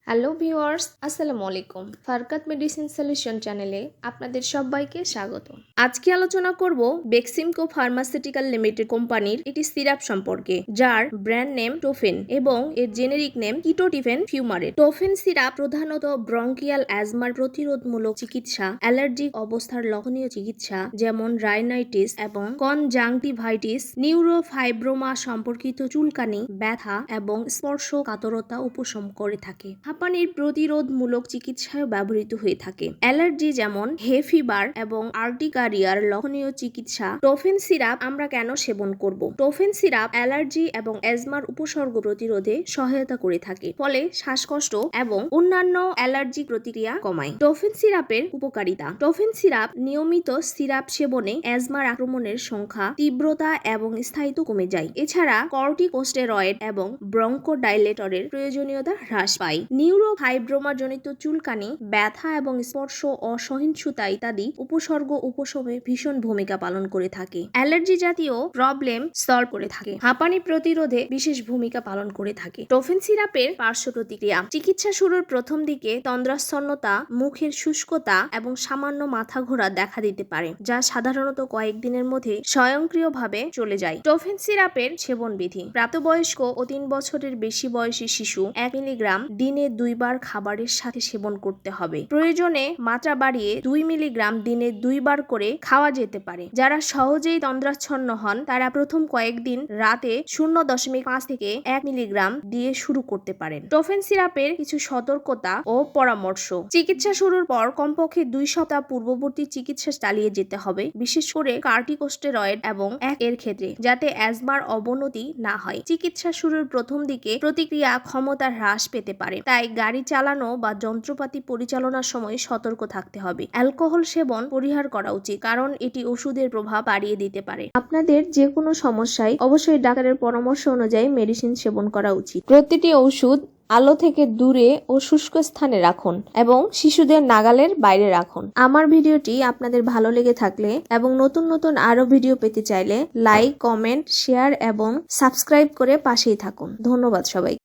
Hello viewers, আসসালামু আলাইকুম। ফারকাত medicine solution চ্যানেলে আপনাদের সবাইকে স্বাগত। আজকে আলোচনা করব বেক্সিমকো ফার্মাসিউটিক্যাল লিমিটেড কোম্পানির একটি সিরাপ সম্পর্কে, যার ব্র্যান্ড নেম টোফেন এবং এর generic name ketotifen fumarate. টোফেন syrup প্রধানত ব্রঙ্কিয়াল অ্যাজমার প্রতিরোধমূলক চিকিৎসা, অ্যালার্জিক অবস্থার লক্ষণীয় চিকিৎসা যেমন রাইনাইটিস এবং কনজাংটিভাইটিস, নিউরোফাইব্রোমা সম্পর্কিত চুলকানি, ব্যথা এবং স্পর্শকাতরতা উপশম করে থাকে। হাঁপানির প্রতিরোধমূলক চিকিৎসায় ব্যবহৃত হয়ে থাকে। অ্যালার্জি যেমন হে ফিভার এবং আর্টিকারিয়ার লক্ষণীয় চিকিৎসা। টোফেন সিরাপ আমরা কেন সেবন করব? টোফেন সিরাপ অ্যালার্জি এবং অ্যাজমার উপসর্গ প্রতিরোধে সহায়তা করে থাকে, ফলে শ্বাসকষ্ট এবং অন্যান্য অ্যালার্জি প্রতিক্রিয়া কমায়। টোফেন সিরাপের উপকারিতা। টোফেন সিরাপ নিয়মিত সিরাপ সেবনে অ্যাজমার আক্রমণের সংখ্যা, তীব্রতা এবং স্থায়িত্ব কমে যায়। এছাড়া কর্টিকোস্টেরয়েড এবং ব্রঙ্কোডাইলেটরের প্রয়োজনীয়তা হ্রাস পায়। নিউরোফাইব্রোমা জনিত চুলকানি, ব্যথা এবং স্পর্শ অসহিষ্ণুতা ইত্যাদি উপসর্গ উপশমে ভীষণ ভূমিকা পালন করে থাকে। অ্যালার্জি জাতীয় প্রবলেম সলভ করে থাকে। হাঁপানি প্রতিরোধে বিশেষ ভূমিকা পালন করে থাকে। টোফেন সিরাপের পার্শ্ব প্রতিক্রিয়া। চিকিৎসা শুরুর প্রথম দিকে তন্দ্রাচ্ছন্নতা, মুখের শুষ্কতা এবং সামান্য মাথা ঘোরা দেখা দিতে পারে, যা সাধারণত কয়েকদিনের মধ্যে স্বয়ংক্রিয়ভাবে চলে যায়। টোফেন সিরাপের সেবন বিধি। প্রাপ্তবয়স্ক ও 3 বছরের বেশি বয়সী শিশু 1 মিলিগ্রাম দিনে 2 বার খাবারের সাথে সেবন করতে হবে। প্রয়োজনে মাত্রা বাড়িয়ে 2 মিলিগ্রাম দিনে 2 বার করে খাওয়া যেতে পারে। যারা সহজেই তন্দ্রাচ্ছন্ন হন, তারা প্রথম কয়েকদিন রাতে 0.5 থেকে 1 মিলিগ্রাম দিয়ে শুরু করতে পারেন। টোফেন সিরাপের কিছু সতর্কতা ও পরামর্শ। চিকিৎসা শুরুর পর কমপক্ষে 2 সপ্তাহ পূর্ববর্তী চিকিৎসা চালিয়ে যেতে হবে, বিশেষ করে কর্টিকোস্টেরয়েড এবং এর ক্ষেত্রে, যাতে অ্যাজমার অবনতি না হয়। চিকিৎসা শুরুর প্রথম দিকে প্রতিক্রিয়া ক্ষমতা হ্রাস পেতে পারে, তাই গাড়ি চালানো বা যন্ত্রপাতি পরিচালনার সময় সতর্ক থাকতে হবে। অ্যালকোহল সেবন পরিহার করা উচিত, কারণ এটি ওষুধের প্রভাব বাড়িয়ে দিতে পারে। আপনাদের যে কোনো সমস্যায় অবশ্যই ডাক্তারের পরামর্শ অনুযায়ী মেডিসিন সেবন করা উচিত। প্রতিটি ওষুধ আলো থেকে দূরে ও শুষ্ক স্থানে রাখুন এবং শিশুদের নাগালের বাইরে রাখুন। আমার ভিডিওটি আপনাদের ভালো লেগে থাকলে এবং নতুন নতুন আরো ভিডিও পেতে চাইলে লাইক, কমেন্ট, শেয়ার এবং সাবস্ক্রাইব করে পাশেই থাকুন। ধন্যবাদ সবাই।